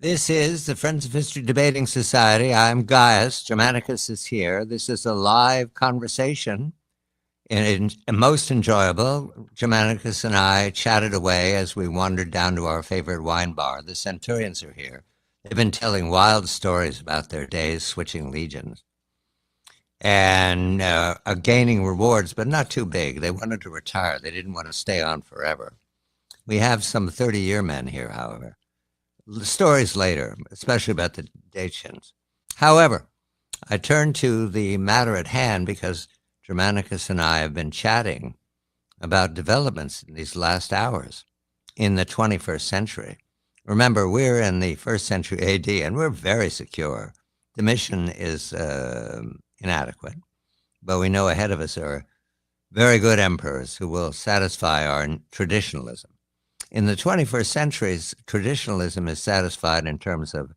This is the Friends of History Debating Society. I'm Gaius. Germanicus is here. This is a live conversation and most enjoyable. Germanicus and I chatted away as we wandered down to our favorite wine bar. The Centurions are here. They've been telling wild stories about their days switching legions and are gaining rewards, but not too big. They wanted to retire. They didn't want to stay on forever. We have some 30-year men here, however. The stories later, especially about the Dacians. However, I turn to the matter at hand because Germanicus and I have been chatting about developments in these last hours in the 21st century. Remember, we're in the 1st century AD, and we're very secure. The mission is inadequate, but we know ahead of us are very good emperors who will satisfy our traditionalism. In the 21st century, traditionalism is satisfied in terms of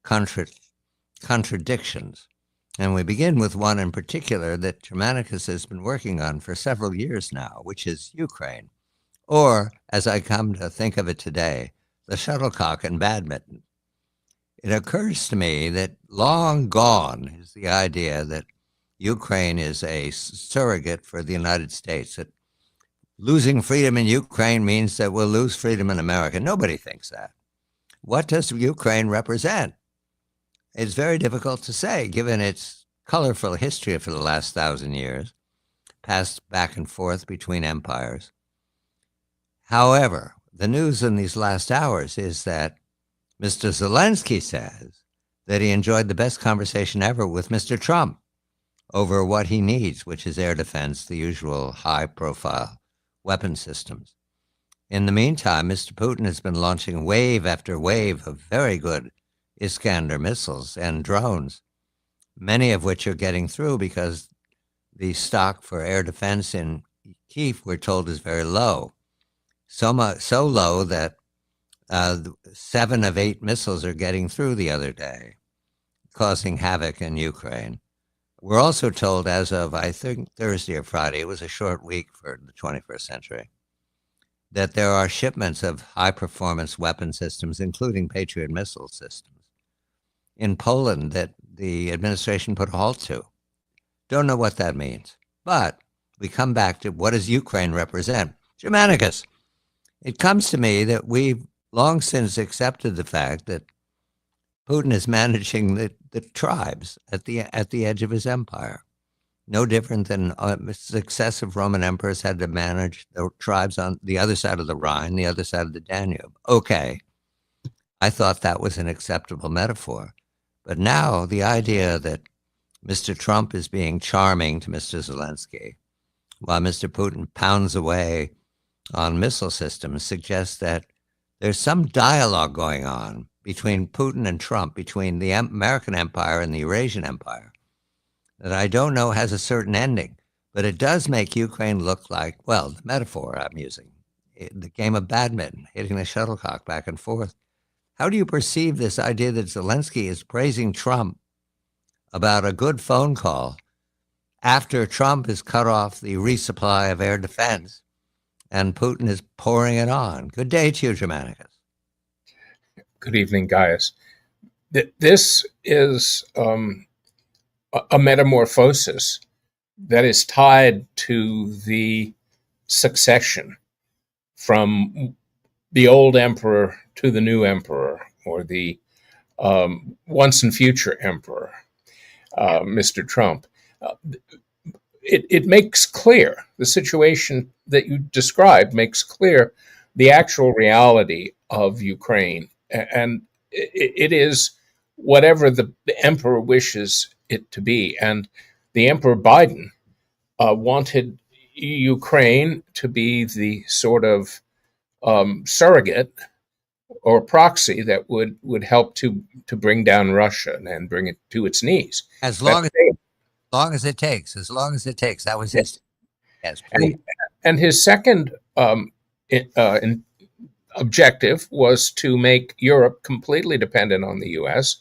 contradictions. And we begin with one in particular that Germanicus has been working on for several years now, which is Ukraine, or, as I come to think of it today, the shuttlecock and badminton. It occurs to me that long gone is the idea that Ukraine is a surrogate for the United States, that losing freedom in Ukraine means that we'll lose freedom in America. Nobody thinks that. What does Ukraine represent? It's very difficult to say, given its colorful history for the last 1,000 years, passed back and forth between empires. However, the news in these last hours is that Mr. Zelenskyy says that he enjoyed the best conversation ever with Mr. Trump over what he needs, which is air defense, the usual high-profile weapon systems. In the meantime, Mr. Putin has been launching wave after wave of very good Iskander missiles and drones, many of which are getting through because the stock for air defense in Kyiv, we're told, is very low. So low that 7 of 8 missiles are getting through the other day, causing havoc in Ukraine. We're also told as of, I think, Thursday or Friday, it was a short week for the 21st century, that there are shipments of high-performance weapon systems, including Patriot missile systems, in Poland that the administration put a halt to. Don't know what that means. But we come back to what does Ukraine represent? Germanicus. It comes to me that we've long since accepted the fact that Putin is managing the tribes at the edge of his empire. No different than successive Roman emperors had to manage the tribes on the other side of the Rhine, the other side of the Danube. Okay, I thought that was an acceptable metaphor. But now the idea that Mr. Trump is being charming to Mr. Zelenskyy, while Mr. Putin pounds away on missile systems, suggests that there's some dialogue going on between Putin and Trump, between the American empire and the Eurasian empire, that I don't know has a certain ending, but it does make Ukraine look like, well, the metaphor I'm using, the game of badminton, hitting the shuttlecock back and forth. How do you perceive this idea that Zelenskyy is praising Trump about a good phone call after Trump has cut off the resupply of air defense and Putin is pouring it on? Good day to you, Germanicus. Good evening, Gaius. This is a metamorphosis that is tied to the succession from the old emperor to the new emperor, or the once and future emperor, Mr. Trump. It makes clear, the situation that you described makes clear the actual reality of Ukraine. And it is whatever the emperor wishes it to be. And the Emperor Biden wanted Ukraine to be the sort of surrogate or proxy that would help to bring down Russia and bring it to its knees. As long as it takes. That was his. Yes, please. And his second objective was to make Europe completely dependent on the U.S.,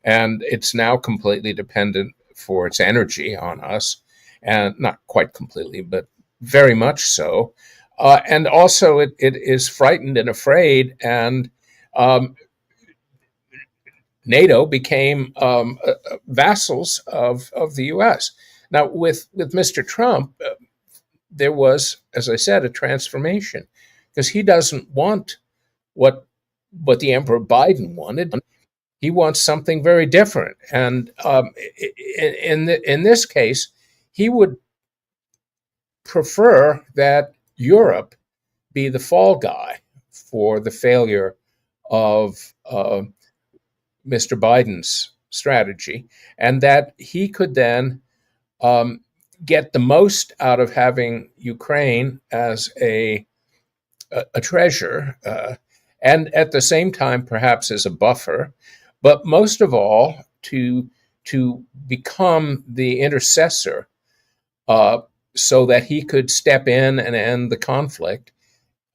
and it's now completely dependent for its energy on us, and not quite completely, but very much so. And also it is frightened and afraid, and NATO became vassals of the U.S. Now, with Mr. Trump, there was, as I said, a transformation, because he doesn't want what the Emperor Biden wanted. He wants something very different, and in this case, he would prefer that Europe be the fall guy for the failure of Mr. Biden's strategy, and that he could then um, get the most out of having Ukraine as a treasure, and at the same time, perhaps as a buffer, but most of all, to become the intercessor, uh, so that he could step in and end the conflict,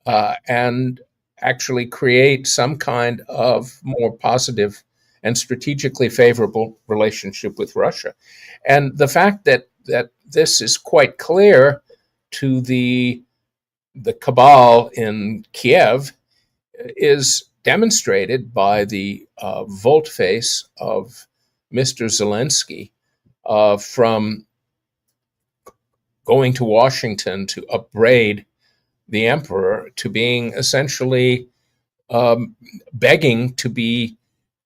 and actually create some kind of more positive and strategically favorable relationship with Russia. And the fact that this is quite clear to the cabal in Kiev is demonstrated by the volte-face of Mr. Zelensky, from going to Washington to upbraid the emperor, to being essentially begging to be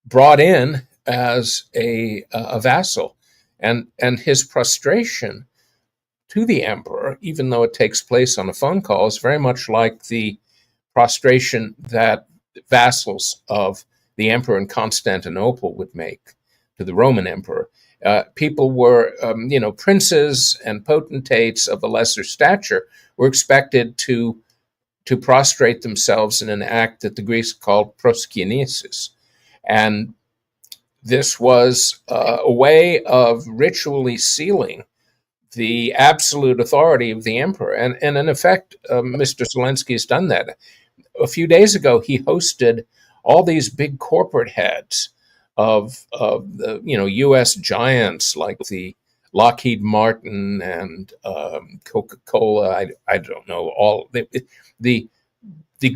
brought in as a vassal, and his prostration to the emperor, even though it takes place on a phone call, is very much like the prostration that vassals of the emperor in Constantinople would make to the Roman emperor. People were, princes and potentates of a lesser stature were expected to prostrate themselves in an act that the Greeks called proskinesis. And this was a way of ritually sealing the absolute authority of the emperor. And in effect, Mr. Zelensky has done that. A few days ago, he hosted all these big corporate heads of the U.S. giants like the Lockheed Martin and Coca-Cola. I don't know, all the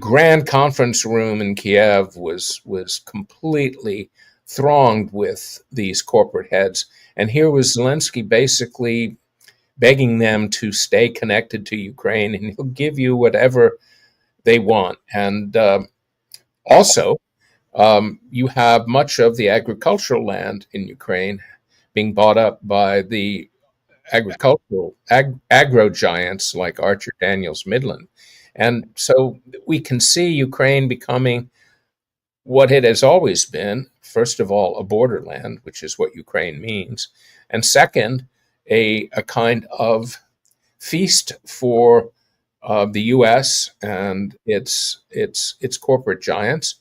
grand conference room in Kiev was completely thronged with these corporate heads, and here was Zelensky basically begging them to stay connected to Ukraine, and he'll give you whatever they want. And also, you have much of the agricultural land in Ukraine being bought up by the agro giants like Archer Daniels Midland. And so we can see Ukraine becoming what it has always been: first of all, a borderland, which is what Ukraine means, and second, a kind of feast for the U.S. and its corporate giants,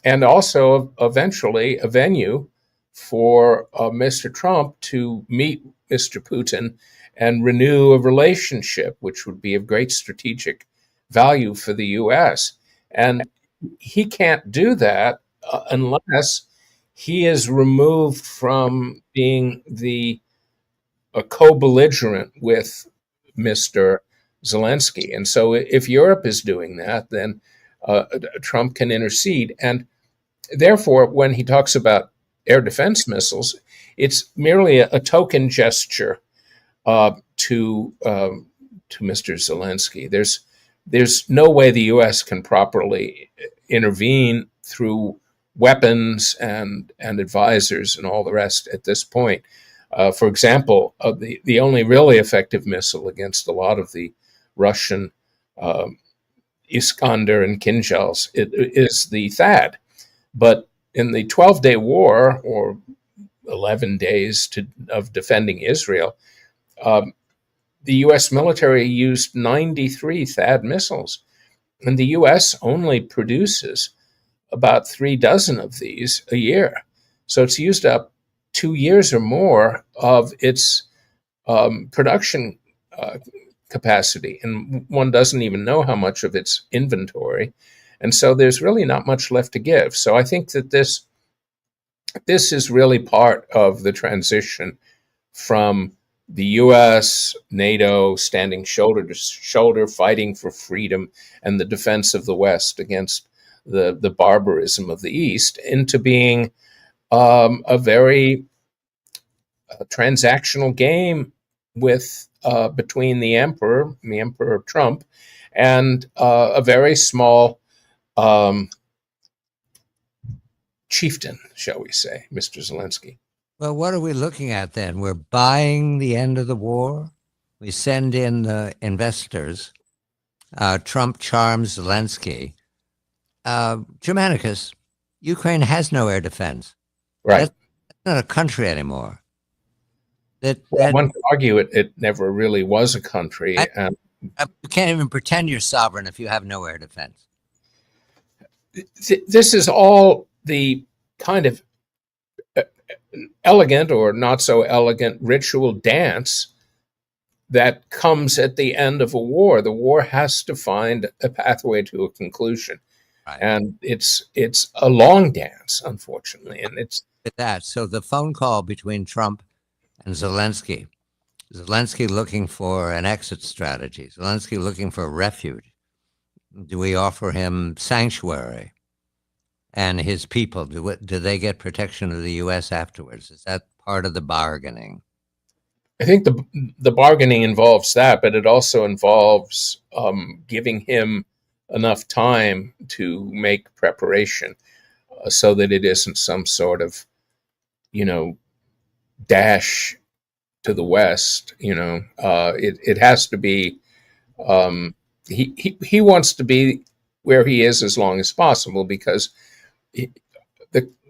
and also eventually a venue for Mr. Trump to meet Mr. Putin and renew a relationship, which would be of great strategic value for the U.S. And he can't do that unless he is removed from being a co-belligerent with Mr. Zelensky. And so if Europe is doing that, then Trump can intercede. And therefore, when he talks about air defense missiles, it's merely a token gesture to Mr. Zelensky. There's no way the U.S. can properly intervene through weapons and advisors and all the rest at this point. For example, the only really effective missile against a lot of the Russian Iskander and Kinzhals is the THAAD. But in the 12-day war, or 11 days of defending Israel, the U.S. military used 93 THAAD missiles, and the U.S. only produces about 36 of these a year. So it's used up 2 years or more of its production capacity, and one doesn't even know how much of its inventory. And so there's really not much left to give. So I think that this is really part of the transition from the U.S., NATO standing shoulder to shoulder, fighting for freedom and the defense of the West against the barbarism of the East, into being a very transactional game with between the Emperor Trump, and a very small um, chieftain, shall we say, Mr. Zelenskyy. Well, what are we looking at then? We're buying the end of the war. We send in the investors. Trump charms Zelenskyy. Germanicus, Ukraine has no air defense. Right. That's not a country anymore. Well, one could argue it never really was a country. You can't even pretend you're sovereign if you have no air defense. This is all the kind of elegant or not so elegant ritual dance that comes at the end of a war. The war has to find a pathway to a conclusion. Right. And it's a long dance, unfortunately. And it's that. So the phone call between Trump and Zelenskyy looking for an exit strategy, Zelenskyy looking for refuge. Do we offer him sanctuary? And his people, do they get protection of the U.S. afterwards? Is that part of the bargaining? I think the bargaining involves that, but it also involves giving him enough time to make preparation so that it isn't some sort of, dash to the west. It has to be. He wants to be where he is as long as possible, because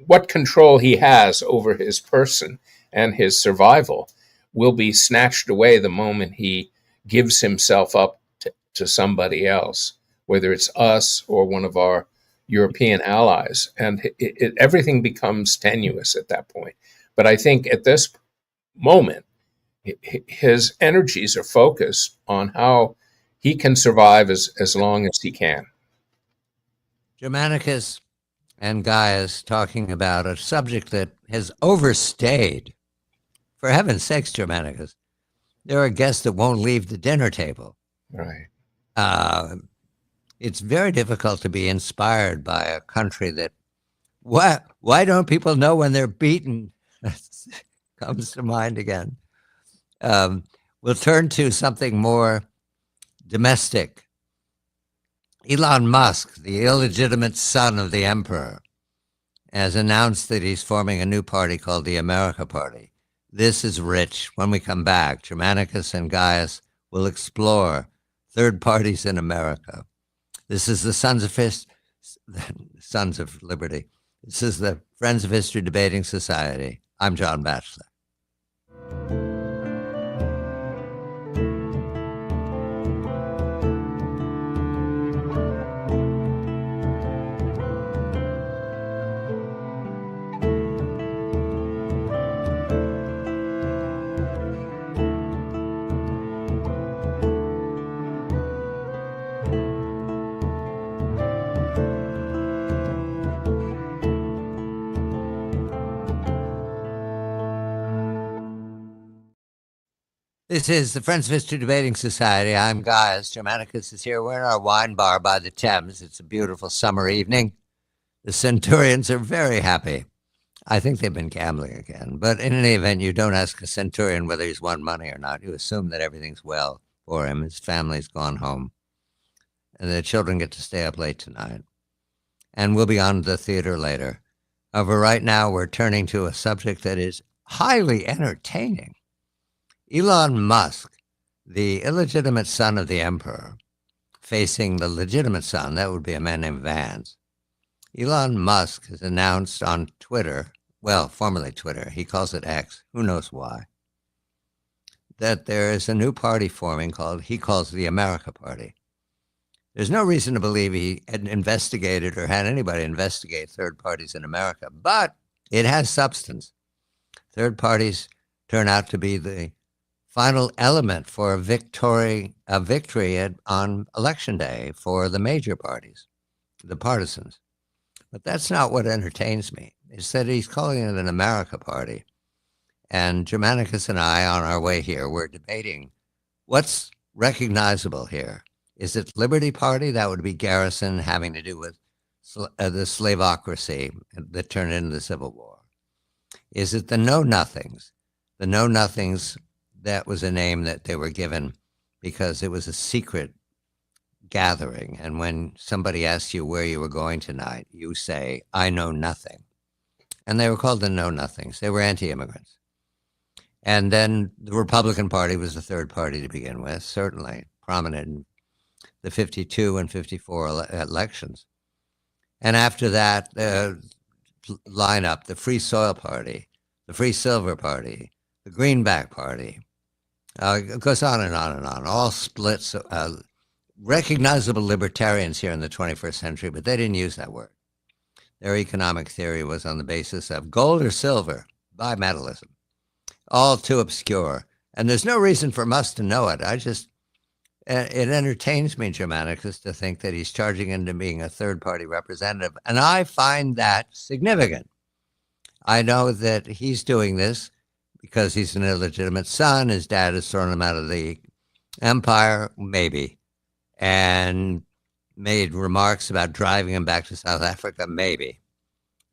what control he has over his person and his survival will be snatched away the moment he gives himself up to somebody else, whether it's us or one of our European allies. And everything becomes tenuous at that point. But I think at this moment, his energies are focused on how he can survive as long as he can. Germanicus and Gaius talking about a subject that has overstayed. For heaven's sakes, Germanicus, there are guests that won't leave the dinner table. Right. It's very difficult to be inspired by a country that, why don't people know when they're beaten? Comes to mind again. We'll turn to something more domestic. Elon Musk, the illegitimate son of the emperor, has announced that he's forming a new party called the America Party. This is rich. When we come back, Germanicus and Gaius will explore third parties in America. This is the Sons of Liberty. This is the Friends of History Debating Society. I'm John Batchelor. This is the Friends of History Debating Society. I'm Gaius. Germanicus is here. We're in our wine bar by the Thames. It's a beautiful summer evening. The Centurions are very happy. I think they've been gambling again. But in any event, you don't ask a Centurion whether he's won money or not. You assume that everything's well for him. His family's gone home. And the children get to stay up late tonight. And we'll be on the theater later. However, right now we're turning to a subject that is highly entertaining. Elon Musk, the illegitimate son of the emperor, facing the legitimate son, that would be a man named Vance. Elon Musk has announced on Twitter, well, formerly Twitter, he calls it X, who knows why, that there is a new party forming he calls the America Party. There's no reason to believe he had investigated or had anybody investigate third parties in America, but it has substance. Third parties turn out to be the final element for a victory on election day for the major parties, the partisans. But that's not what entertains me. It's that he's calling it an America Party. And Germanicus and I, on our way here, we're debating what's recognizable here. Is it Liberty Party? That would be Garrison, having to do with the slavocracy that turned into the Civil War. is it the know-nothings. The know-nothings, that was a name that they were given because it was a secret gathering. And when somebody asks you where you were going tonight, you say, I know nothing. And they were called the know-nothings. They were anti-immigrants. And then the Republican Party was the third party to begin with, certainly prominent in the 52 and 54 elections. And after that, lineup, the Free Soil Party, the Free Silver Party, the Greenback Party, it goes on and on and on, all splits, recognizable libertarians here in the 21st century, but they didn't use that word. Their economic theory was on the basis of gold or silver, bimetallism, all too obscure. And there's no reason for Musk to know it. It entertains me, Germanicus, to think that he's charging into being a third-party representative, and I find that significant. I know that he's doing this because he's an illegitimate son. His dad has thrown him out of the empire, maybe, and made remarks about driving him back to South Africa, maybe.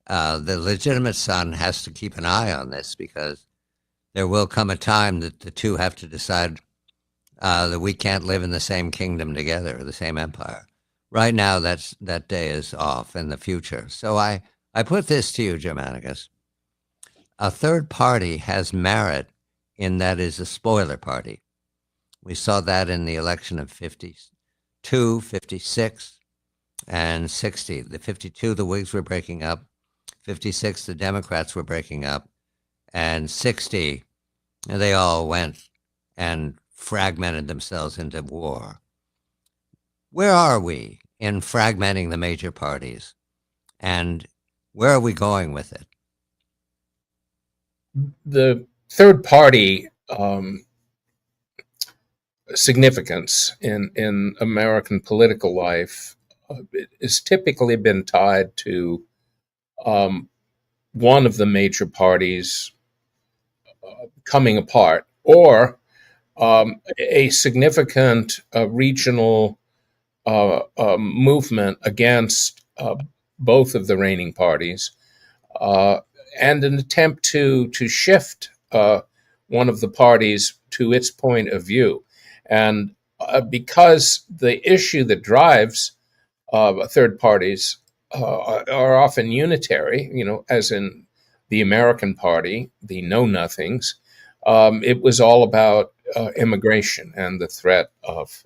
The legitimate son has to keep an eye on this because there will come a time that the two have to decide that we can't live in the same kingdom together, the same empire. Right now, that day is off in the future. So I put this to you, Germanicus. A third party has merit in that is a spoiler party. We saw that in the election of 52, 56, and 60. The 52, the Whigs were breaking up. 56, the Democrats were breaking up. And 60, they all went and fragmented themselves into war. Where are we in fragmenting the major parties? And where are we going with it? The third party significance in American political life has typically been tied to one of the major parties coming apart, or a significant regional movement against both of the reigning parties, and an attempt to shift one of the parties to its point of view. And because the issue that drives third parties are often unitary, as in the American Party, the know-nothings, it was all about immigration and the threat of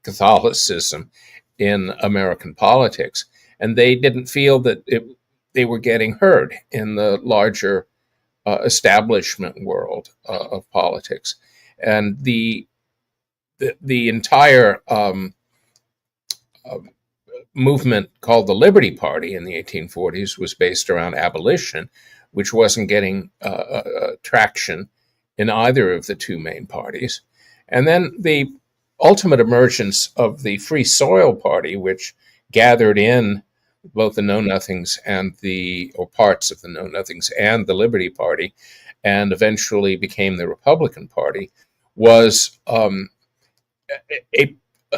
Catholicism in American politics. And they didn't feel that they were getting heard in the larger establishment world of politics. And the entire movement called the Liberty Party in the 1840s was based around abolition, which wasn't getting traction in either of the two main parties. And then the ultimate emergence of the Free Soil Party, which gathered in both the Know-Nothings or parts of the Know-Nothings and the Liberty Party, and eventually became the Republican Party, was a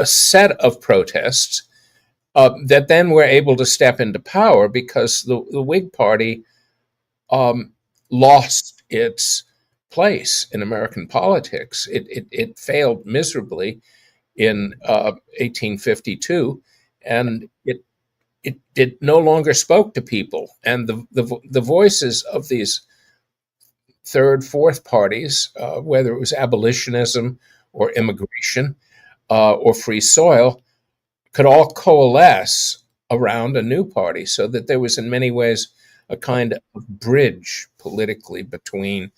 set of protests that then were able to step into power because the Whig Party lost its place in American politics. It failed miserably in 1852, and it no longer spoke to people. And the voices of these third, fourth parties, whether it was abolitionism or immigration or free soil, could all coalesce around a new party, so that there was in many ways a kind of bridge politically between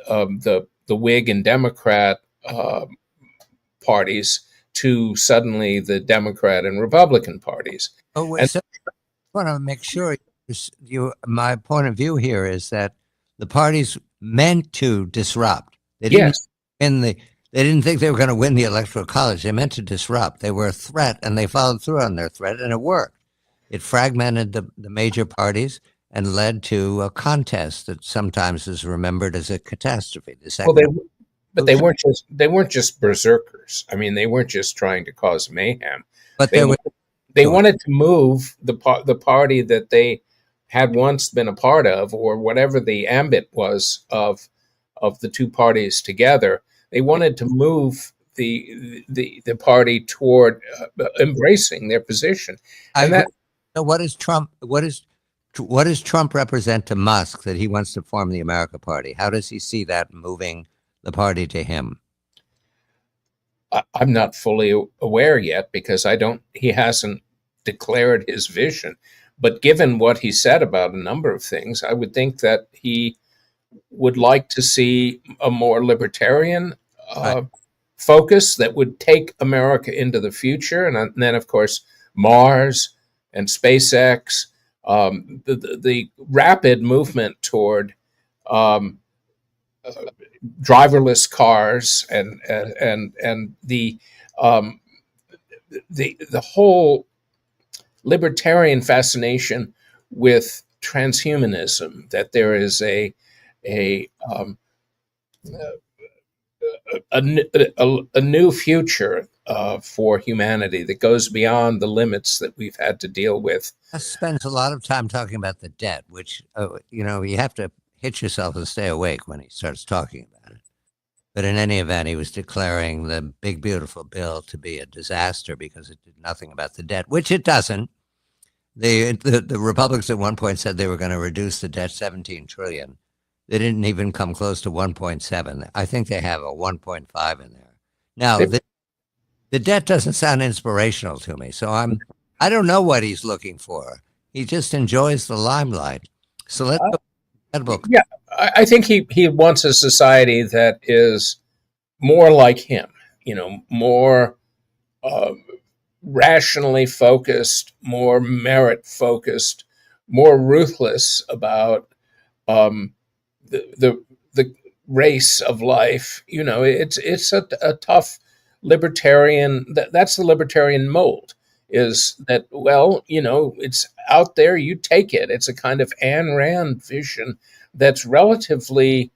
the Whig and Democrat parties to suddenly the Democrat and Republican parties. Oh, wait, so I want to make sure my point of view here is that the parties meant to disrupt. They didn't They didn't think they were going to win the Electoral College. They meant to disrupt. They were a threat, and they followed through on their threat, and it worked. It fragmented the major parties and led to a contest that sometimes is remembered as a catastrophe. They weren't just berserkers. I mean, they weren't just trying to cause mayhem. But they wanted to move the party that they had once been a part of, or whatever the ambit was of the two parties together. They wanted to move the party toward embracing their position, I and agree. that So what does Trump represent to Musk that he wants to form the America Party? How does he see that moving the party to him? I'm not fully aware yet because I don't. He hasn't declared his vision, but given what he said about a number of things, I would think that he would like to see a more libertarian Right. focus that would take America into the future. And then, of course, Mars and SpaceX, the rapid movement toward um, uh, driverless cars and um, the whole libertarian fascination with transhumanism, that there is a a new future for humanity that goes beyond the limits that we've had to deal with. Spends a lot of time talking about the debt, which you have to hit yourself and stay awake when he starts talking about it. But in any event, he was declaring the big beautiful bill to be a disaster because it did nothing about the debt, which it doesn't. The Republicans at one point said they were going to reduce the debt 17 trillion. They didn't even come close to 1.7. I think they have a 1.5 in there. Now, the debt doesn't sound inspirational to me, so I don't know what he's looking for. He just enjoys the limelight. So let's go to that book. Yeah, I think he wants a society that is more like him, more uh, rationally focused, more merit focused, more ruthless about um, the race of life. It's a tough libertarian. That's the libertarian mold. Is that, well? It's out there. You take it. It's a kind of Ayn Rand vision that's relatively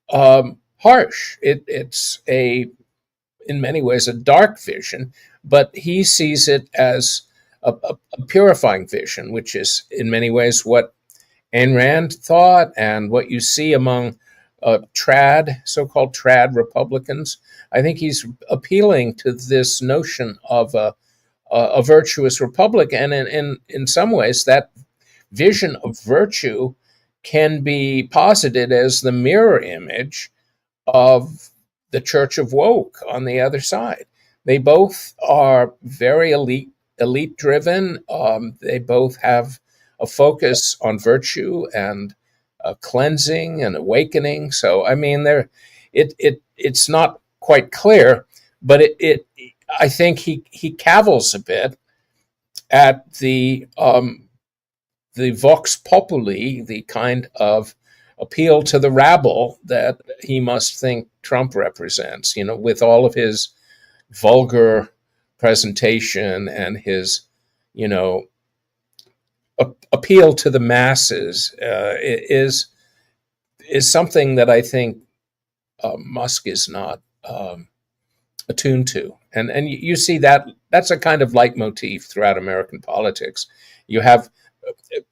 harsh. It's in many ways a dark vision, but he sees it as a purifying vision, which is in many ways what Ayn Rand thought and what you see among so-called trad Republicans. I think he's appealing to this notion of a virtuous republic, and in some ways that vision of virtue can be posited as the mirror image of the Church of Woke on the other side. They both are very elite driven. They both have a focus on virtue and cleansing and awakening. So I mean, it's not quite clear, but I think he cavils a bit at the vox populi, the kind of appeal to the rabble that he must think Trump represents, with all of his vulgar presentation and his, you know, appeal to the masses is something that I think Musk is not attuned to, and you see that's a kind of leitmotif throughout American politics. You have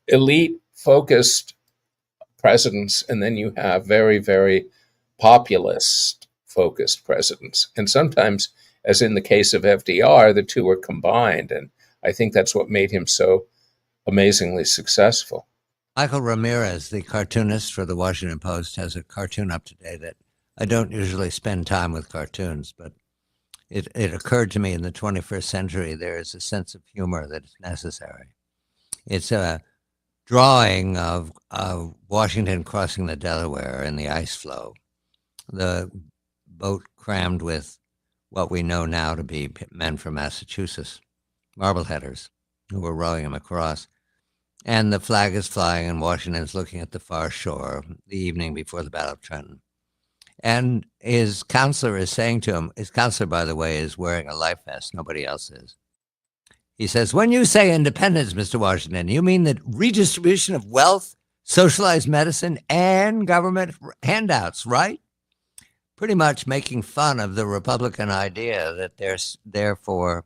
elite focused presidents, and then you have very, very populist focused presidents, and sometimes, as in the case of FDR, the two are combined, and I think that's what made him so amazingly successful. Michael Ramirez, the cartoonist for the Washington Post, has a cartoon up today that I don't usually spend time with cartoons, but it occurred to me in the 21st century there is a sense of humor that is necessary. It's a drawing of Washington crossing the Delaware in the ice flow, the boat crammed with what we know now to be men from Massachusetts, Marbleheaders, who were rowing him across. And the flag is flying, and Washington's looking at the far shore the evening before the Battle of Trenton. And his counselor is saying to him, his counselor, by the way, is wearing a life vest. Nobody else is. He says, when you say independence, Mr. Washington, you mean the redistribution of wealth, socialized medicine, and government handouts, right? Pretty much making fun of the Republican idea that there's therefore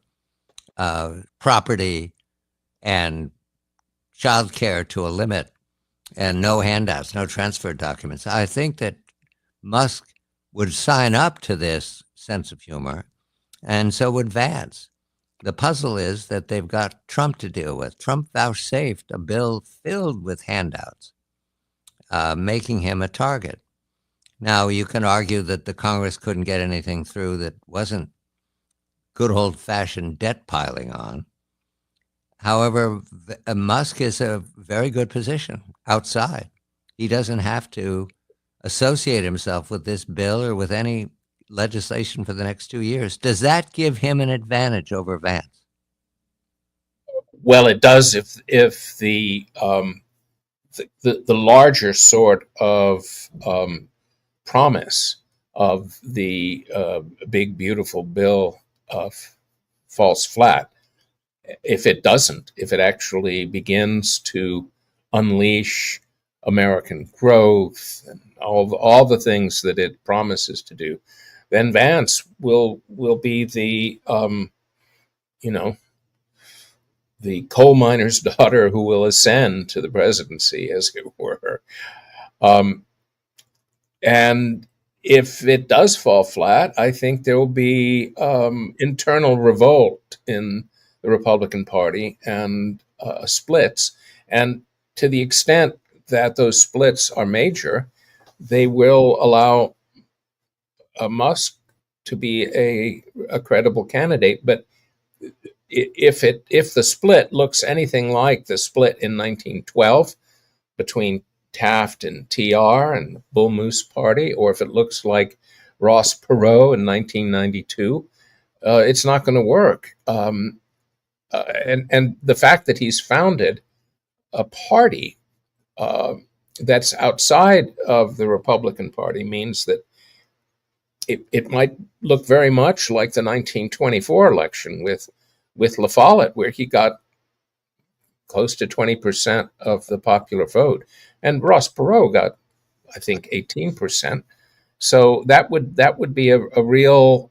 property and child care to a limit and no handouts, no transfer documents. I think that Musk would sign up to this sense of humor, and so would Vance. The puzzle is that they've got Trump to deal with. Trump vouchsafed a bill filled with handouts, making him a target. Now, you can argue that the Congress couldn't get anything through that wasn't good old-fashioned debt piling on. However, Musk is a very good position outside. He doesn't have to associate himself with this bill or with any legislation for the next 2 years. Does that give him an advantage over Vance? Well, it does if the larger sort of promise of the big beautiful bill falls flat. If it doesn't, if it actually begins to unleash American growth and all the things that it promises to do, then Vance will be the the coal miner's daughter who will ascend to the presidency, as it were. And if it does fall flat, I think there will be internal revolt in the Republican Party and splits. And to the extent that those splits are major, they will allow Musk to be a credible candidate. But if the split looks anything like the split in 1912 between Taft and TR and the Bull Moose Party, or if it looks like Ross Perot in 1992, it's not going to work. And the fact that he's founded a party that's outside of the Republican Party means that it might look very much like the 1924 election with La Follette, where he got close to 20% of the popular vote, and Ross Perot got, I think, 18%. So that would be a real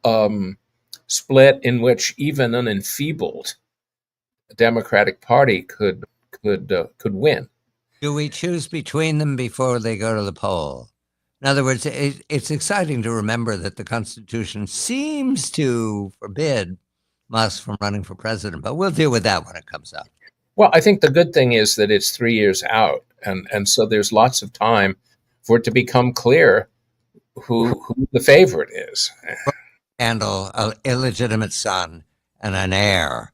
split in which even an enfeebled Democratic Party could win. Do we choose between them before they go to the poll? In other words, it's exciting to remember that the Constitution seems to forbid Musk from running for president, but we'll deal with that when it comes up. Well, I think the good thing is that it's 3 years out, and so there's lots of time for it to become clear who the favorite is. Handle an illegitimate son and an heir.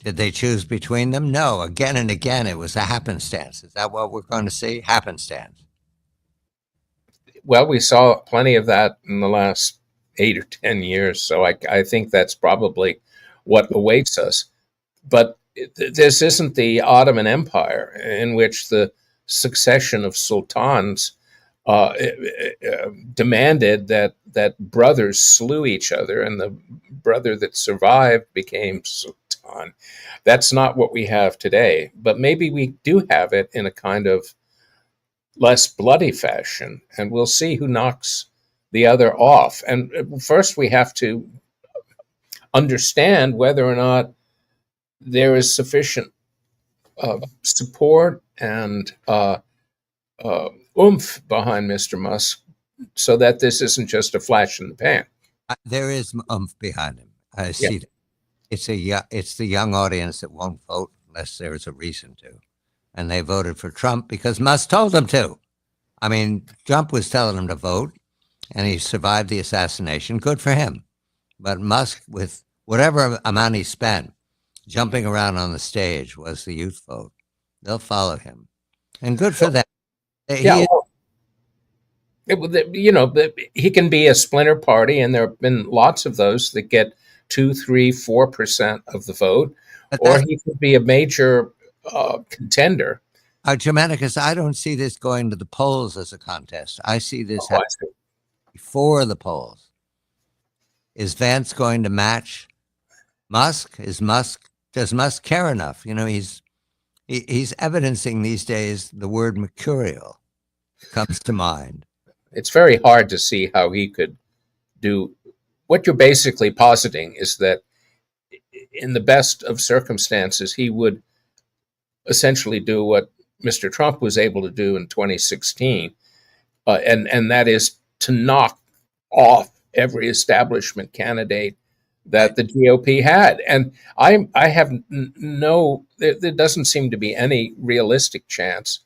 Did they choose between them? No. Again and again, it was a happenstance. Is that what we're going to see? Happenstance. Well, we saw plenty of that in the last 8 or 10 years, so I think that's probably what awaits us. But this isn't the Ottoman Empire, in which the succession of sultans demanded that brothers slew each other, and the brother that survived became sultan. That's not what we have today, but maybe we do have it in a kind of less bloody fashion, and we'll see who knocks the other off. And first we have to understand whether or not there is sufficient support and oomph behind Mr. Musk so that this isn't just a flash in the pan. There is oomph behind him. I see that. It's the young audience that won't vote unless there's a reason to. And they voted for Trump because Musk told them to. I mean, Trump was telling them to vote, and he survived the assassination. Good for him. But Musk, with whatever amount he spent, jumping around on the stage was the youth vote. They'll follow him. And good for them. He can be a splinter party, and there have been lots of those that get 2, 3, 4% of the vote, or he could be a major contender. Germanicus, I don't see this going to the polls as a contest. I see this happening before the polls. Is Vance going to match Musk? Does Musk care enough? You know, he's evidencing these days the word mercurial comes to mind. It's very hard to see how he could do. What you're basically positing is that in the best of circumstances, he would essentially do what Mr. Trump was able to do in 2016, and that is to knock off every establishment candidate that the GOP had. And I have no, there doesn't seem to be any realistic chance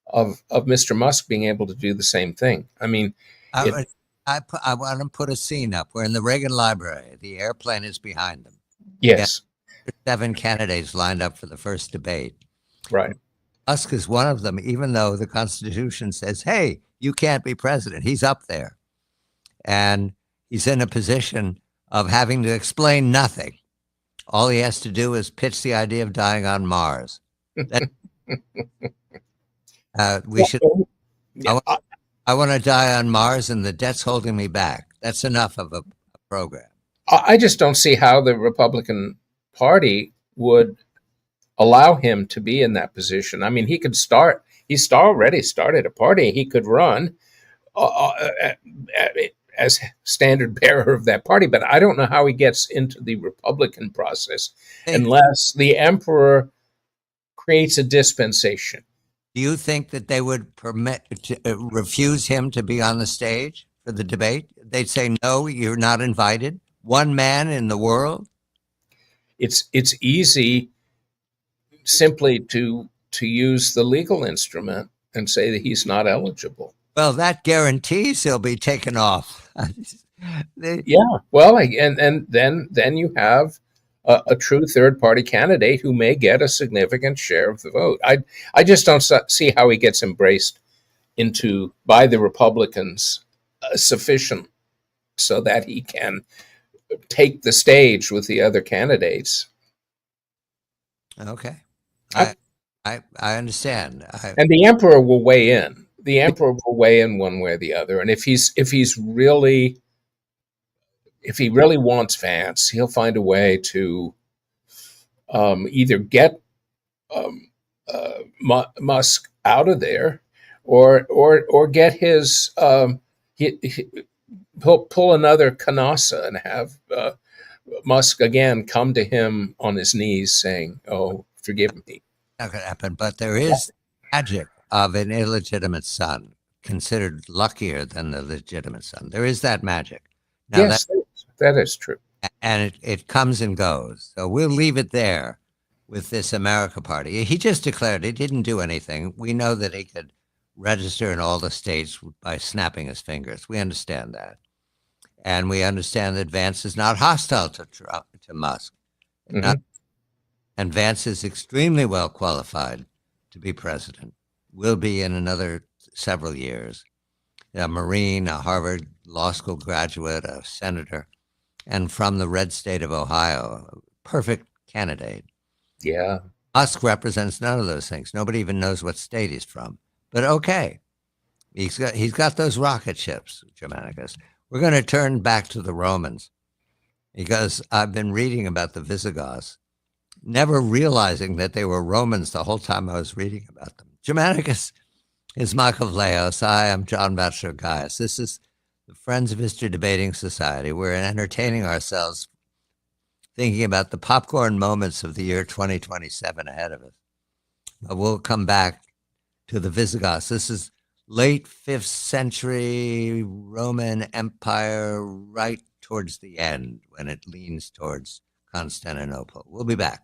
of Mr. Musk being able to do the same thing. I mean, it, I want to put a scene up. We're in the Reagan Library. The airplane is behind them. yes, 7 candidates lined up for the first debate. right. Musk is one of them, even though the Constitution says, hey, you can't be president. He's up there. And he's in a position of having to explain nothing. All he has to do is pitch the idea of dying on Mars. We should. Yeah, I want to die on Mars, and the debt's holding me back. That's enough of a program. I just don't see how the Republican Party would allow him to be in that position. I mean, he could start. He's already started a party. He could run as standard bearer of that party, but I don't know how he gets into the Republican process unless the emperor creates a dispensation. Do you think that they would refuse him to be on the stage for the debate? They'd say, no, you're not invited. One man in the world. It's easy simply to use the legal instrument and say that he's not eligible. Well, that guarantees he'll be taken off. Yeah. Well, and then you have a true third party candidate who may get a significant share of the vote. I just don't see how he gets embraced into by the Republicans sufficient so that he can take the stage with the other candidates. Okay. I understand. And the emperor will weigh in. The emperor will weigh in one way or the other. And if he really wants Vance, he'll find a way to either get Musk out of there, or get his he'll pull another Canassa and have Musk again come to him on his knees saying, "Oh, forgive me." Not going to happen, but there is magic of an illegitimate son considered luckier than the legitimate son. There is that magic. Now, yes, that is true. And it comes and goes. So we'll leave it there with this America Party. He just declared he didn't do anything. We know that he could register in all the states by snapping his fingers. We understand that. And we understand that Vance is not hostile to Musk. Mm-hmm. And Vance is extremely well qualified to be president. Will be in another several years. A Marine, a Harvard Law School graduate, a senator, and from the red state of Ohio. A perfect candidate. Yeah. Musk represents none of those things. Nobody even knows what state he's from. But okay. He's got those rocket ships, Germanicus. We're going to turn back to the Romans because I've been reading about the Visigoths, never realizing that they were Romans the whole time I was reading about them. Germanicus is Machiavellios. I am John Batchelor Gaius. This is the Friends of History Debating Society. We're entertaining ourselves thinking about the popcorn moments of the year 2027 ahead of us. But we'll come back to the Visigoths. This is late 5th century Roman Empire, right towards the end when it leans towards Constantinople. We'll be back.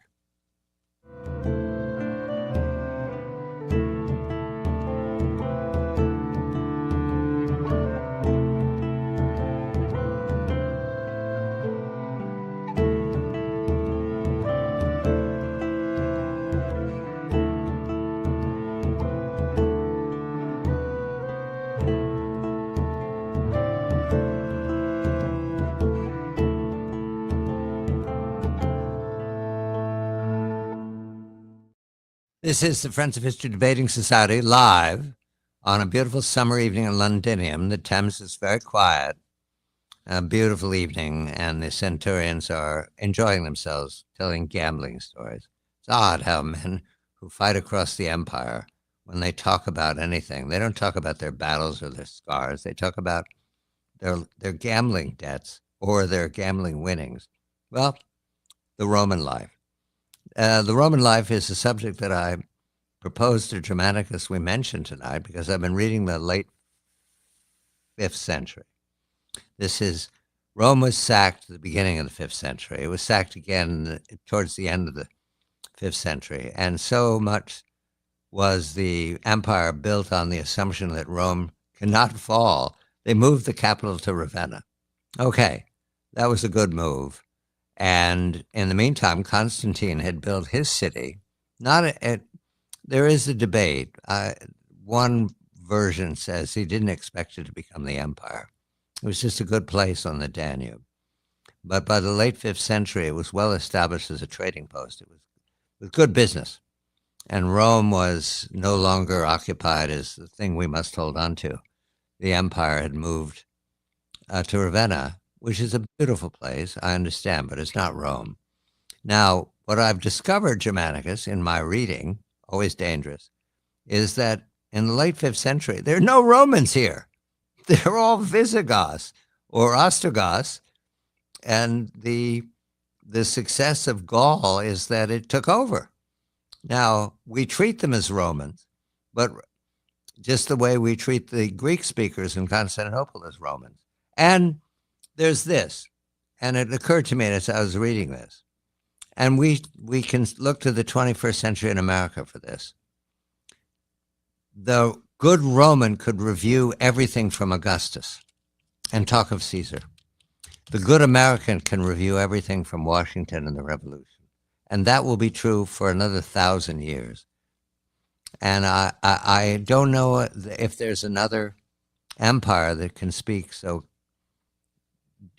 This is the Friends of History Debating Society live on a beautiful summer evening in Londinium. The Thames is very quiet, a beautiful evening, and the centurions are enjoying themselves, telling gambling stories. It's odd how men who fight across the empire, when they talk about anything, they don't talk about their battles or their scars. They talk about their gambling debts or their gambling winnings. Well, the Roman life. The Roman life is a subject that I proposed to Germanicus we mentioned tonight, because I've been reading the late 5th century. This is, Rome was sacked at the beginning of the 5th century. It was sacked again towards the end of the 5th century. And so much was the empire built on the assumption that Rome cannot fall, they moved the capital to Ravenna. Okay, that was a good move. And in the meantime, Constantine had built his city. There is a debate. One version says he didn't expect it to become the empire. It was just a good place on the Danube. But by the late 5th century, it was well established as a trading post. It was good business. And Rome was no longer occupied as the thing we must hold on to. The empire had moved to Ravenna, which is a beautiful place, I understand, but it's not Rome. Now, what I've discovered, Germanicus, in my reading, always dangerous, is that in the late 5th century, there are no Romans here. They're all Visigoths or Ostrogoths, and the success of Gaul is that it took over. Now, we treat them as Romans, but just the way we treat the Greek speakers in Constantinople as Romans. And there's this, and it occurred to me as I was reading this, and we can look to the 21st century in America for this. The good Roman could review everything from Augustus and talk of Caesar. The good American can review everything from Washington and the Revolution. And that will be true for another 1,000 years. And I don't know if there's another empire that can speak so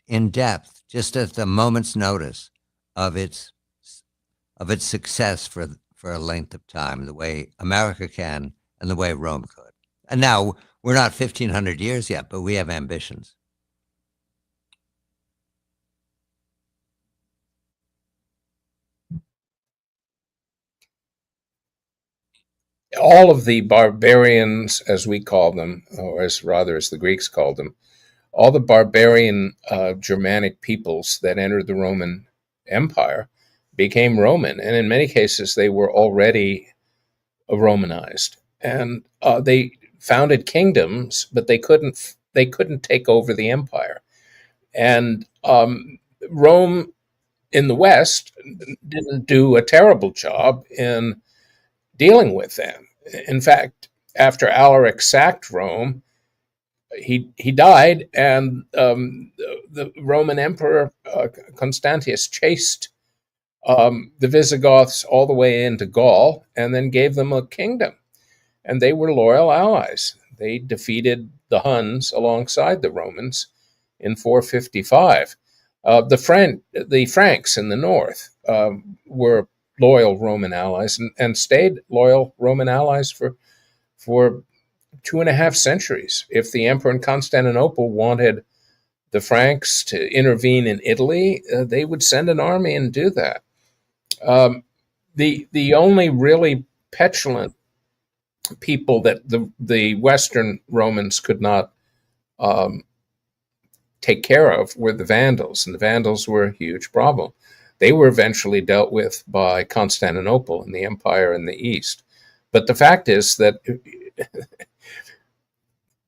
in depth, just at the moment's notice of its success for a length of time, the way America can and the way Rome could. And now we're not 1,500 years yet, but we have ambitions. All of the barbarians, as we call them, or as the Greeks called them, all the barbarian Germanic peoples that entered the Roman Empire became Roman, and in many cases they were already Romanized, and they founded kingdoms, but they couldn't take over the empire. And Rome in the West didn't do a terrible job in dealing with them. In fact, after Alaric sacked Rome, he died, and the Roman Emperor Constantius chased the Visigoths all the way into Gaul and then gave them a kingdom. And they were loyal allies. They defeated the Huns alongside the Romans in 455. The Franks in the north were loyal Roman allies and stayed loyal Roman allies for 2.5 centuries. If the emperor in Constantinople wanted the Franks to intervene in Italy, they would send an army and do that. The only really petulant people that the Western Romans could not take care of were the Vandals, and the Vandals were a huge problem. They were eventually dealt with by Constantinople and the empire in the east. But the fact is that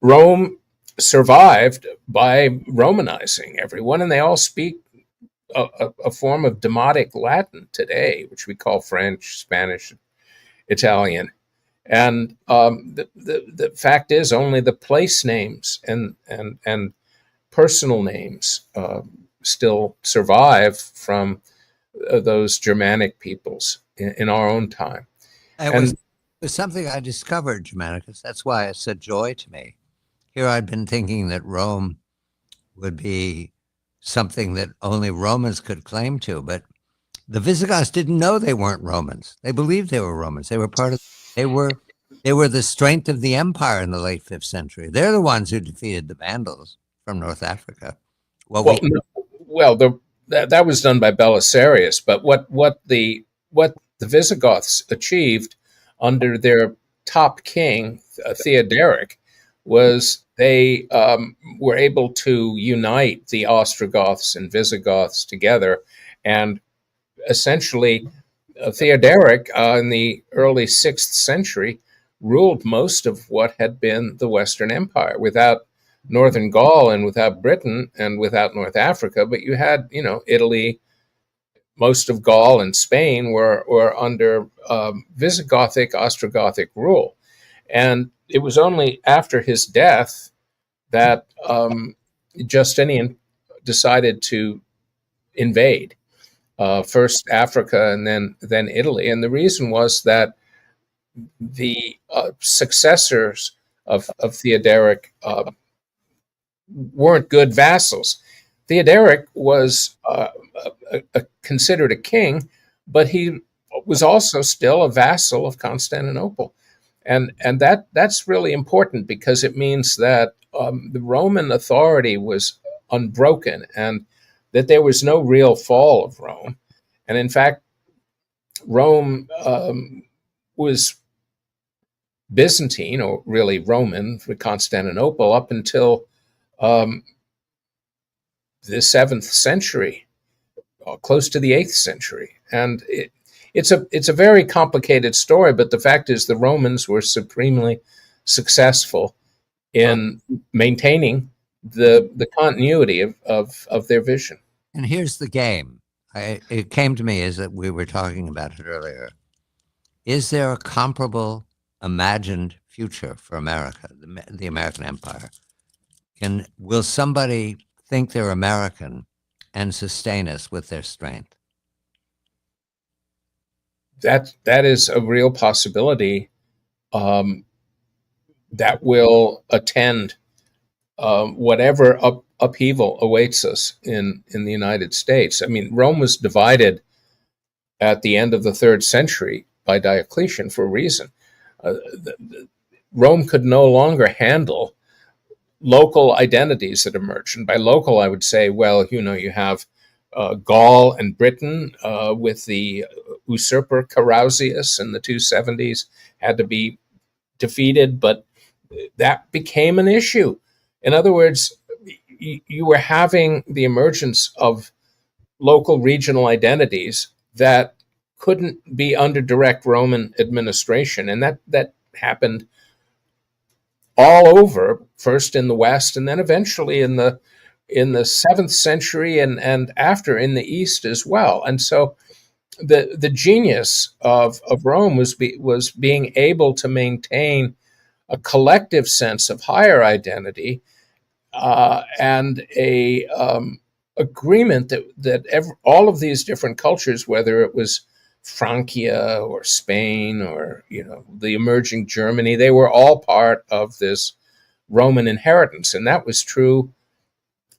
Rome survived by Romanizing everyone, and they all speak a form of Demotic Latin today, which we call French, Spanish, Italian. And the fact is, only the place names and personal names still survive from those Germanic peoples in our own time. It was something I discovered, Germanicus. That's why it's a joy to me. Here I'd been thinking that Rome would be something that only Romans could claim to, but the Visigoths didn't know they weren't Romans. They believed they were Romans. They were they were the strength of the empire in the late 5th century. They're the ones who defeated the Vandals from North Africa. That was done by Belisarius, but what the Visigoths achieved under their top king, Theodoric, was they were able to unite the Ostrogoths and Visigoths together and essentially Theodoric in the early 6th century ruled most of what had been the Western Empire without Northern Gaul and without Britain and without North Africa. But you had, Italy, most of Gaul and Spain were under Visigothic, Ostrogothic rule. And it was only after his death that Justinian decided to invade first Africa and then Italy. And the reason was that the successors of Theodoric weren't good vassals. Theodoric was considered a king, but he was also still a vassal of Constantinople. And that's really important because it means that the Roman authority was unbroken and that there was no real fall of Rome. And in fact, Rome was Byzantine, or really Roman, for Constantinople up until the 7th century, close to the 8th century. And it's a very complicated story, but the fact is the Romans were supremely successful in maintaining the continuity of their vision. And here's the game. It came to me as that we were talking about it earlier. Is there a comparable imagined future for America, the American Empire? Will somebody think they're American and sustain us with their strength? That is a real possibility that will attend whatever upheaval awaits us in the United States. I mean, Rome was divided at the end of the 3rd century by Diocletian for a reason. Rome could no longer handle local identities that emerged. And by local, I would say, well, you have Gaul and Britain with the usurper Carausius in the 270s had to be defeated, but that became an issue. In other words, you were having the emergence of local regional identities that couldn't be under direct Roman administration. And that happened all over, first in the West and then eventually in the 7th century and after in the East as well. And so the genius of Rome was being able to maintain a collective sense of higher identity and a agreement that all of these different cultures, whether it was Francia or Spain or the emerging Germany, they were all part of this Roman inheritance, and that was true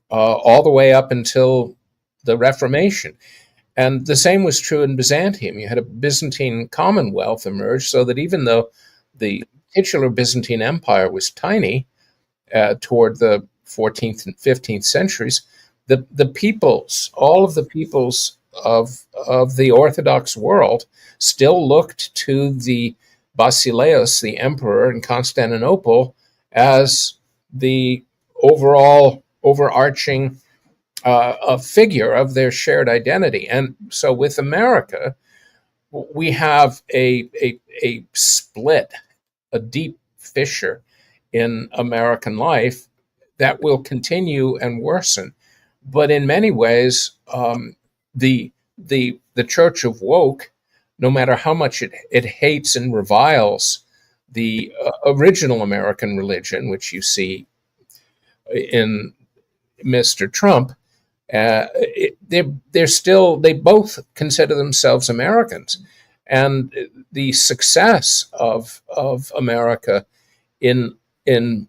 all the way up until the Reformation. And the same was true in Byzantium. You had a Byzantine Commonwealth emerge, so that even though the titular Byzantine Empire was tiny toward the 14th and 15th centuries, the peoples, all of the peoples of the Orthodox world, still looked to the Basileus, the emperor in Constantinople, as the overarching a figure of their shared identity. And so with America, we have a split, a deep fissure in American life that will continue and worsen. But in many ways, the Church of Woke, no matter how much it hates and reviles the original American religion, which you see in Mr. Trump, they both consider themselves Americans, and the success of America in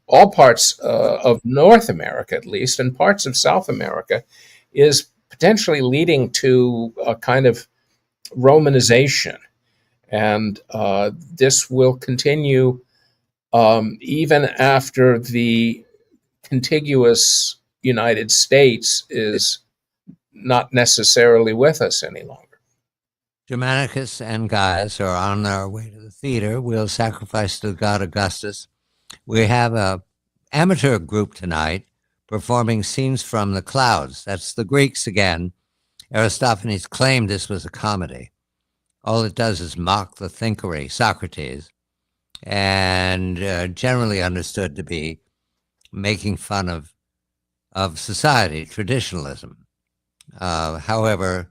all parts of North America, at least, and parts of South America, is potentially leading to a kind of Romanization, and this will continue even after the contiguous United States is not necessarily with us any longer. Germanicus and Gaius are on our way to the theater. We'll sacrifice to God Augustus. We have an amateur group tonight performing scenes from the clouds. That's the Greeks again. Aristophanes claimed this was a comedy. All it does is mock the thinkery, Socrates, and generally understood to be making fun of society, traditionalism. However,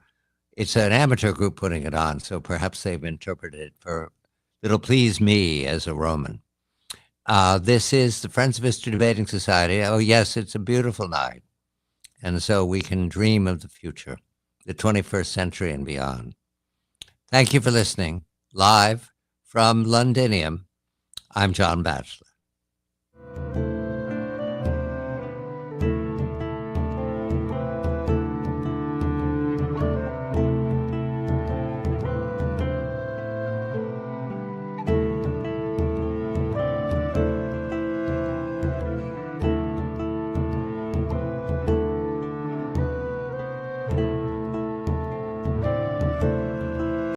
it's an amateur group putting it on, so perhaps they've interpreted it for it'll please me as a Roman. This is the Friends of History Debating Society. Oh, yes, it's a beautiful night. And so we can dream of the future, the 21st century and beyond. Thank you for listening. Live from Londinium, I'm John Batchelor.